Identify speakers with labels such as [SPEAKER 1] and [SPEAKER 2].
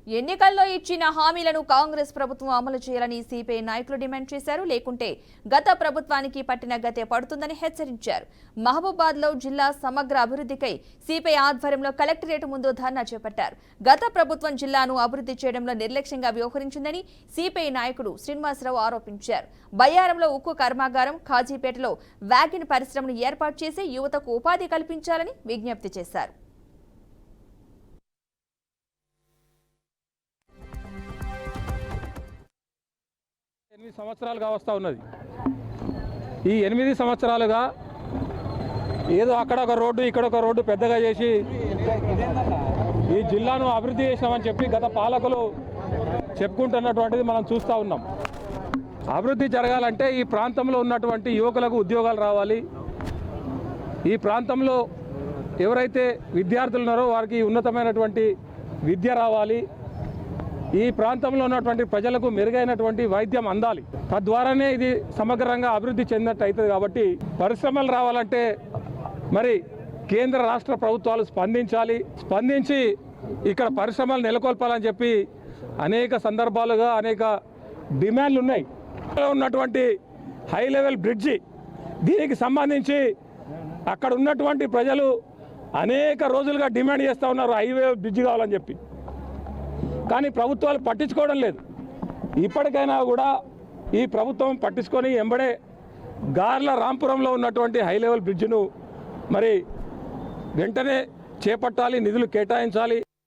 [SPEAKER 1] ఎన్నికల్లో ఇచ్చిన హామీలను కాంగ్రెస్ ప్రభుత్వం అమలు చేయాలని సిపిఐ నాయకులు డిమాండ్ చేశారు. లేకుంటే గత ప్రభుత్వానికి పట్టిన గతే పడుతుందని హెచ్చరించారు. మహబూబాబాద్లో జిల్లా సమగ్ర అభివృద్ధికై సిపిఐ ఆధ్వర్యంలో కలెక్టరేట్ ముందు ధర్నా చేపట్టారు. గత ప్రభుత్వం జిల్లాను అభివృద్ధి చేయడంలో నిర్లక్ష్యంగా వ్యవహరించిందని సిపిఐ నాయకుడు శ్రీనివాసరావు ఆరోపించారు. బయ్యారంలో ఉక్కు కర్మాగారం, కాజీపేటలో వ్యాగిన్ పరిశ్రమను ఏర్పాటు చేసి యువతకు ఉపాధి కల్పించాలని విజ్ఞప్తి చేశారు.
[SPEAKER 2] సంవత్సరాలుగా వస్తూ ఉన్నది. ఈ 8 సంవత్సరాలుగా ఏదో అక్కడ ఒక రోడ్డు ఇక్కడ ఒక రోడ్డు పెద్దగా చేసి ఈ జిల్లాను అభివృద్ధి చేసినామని చెప్పి గత పాలకులు చెప్పుకుంటున్నటువంటిది మనం చూస్తూ ఉన్నాం. అభివృద్ధి జరగాలంటే ఈ ప్రాంతంలో ఉన్నటువంటి యువకులకు ఉద్యోగాలు రావాలి. ఈ ప్రాంతంలో ఎవరైతే విద్యార్థులు ఉన్నారో వారికి ఉన్నతమైనటువంటి విద్య రావాలి. ఈ ప్రాంతంలో ఉన్నటువంటి ప్రజలకు మెరుగైనటువంటి వైద్యం అందాలి. తద్వారానే ఇది సమగ్రంగా అభివృద్ధి చెందినట్టు అవుతుంది. కాబట్టి పరిశ్రమలు రావాలంటే మరి కేంద్ర రాష్ట్ర ప్రభుత్వాలు స్పందించి ఇక్కడ పరిశ్రమలు నెలకొల్పాలని చెప్పి అనేక సందర్భాలుగా అనేక డిమాండ్లు ఉన్నాయి. ఉన్నటువంటి హై లెవెల్ బ్రిడ్జి, దీనికి సంబంధించి అక్కడ ఉన్నటువంటి ప్రజలు అనేక రోజులుగా డిమాండ్ చేస్తూ ఉన్నారు హైవే బ్రిడ్జి కావాలని చెప్పి. కానీ ప్రభుత్వాలు పట్టించుకోవడం లేదు. ఇప్పటికైనా కూడా ఈ ప్రభుత్వం పట్టించుకొని ఎంబడే గార్ల రాంపురంలో ఉన్నటువంటి హై లెవెల్ బ్రిడ్జ్ను మరి వెంటనే చేపట్టాలి, నిధులు కేటాయించాలి.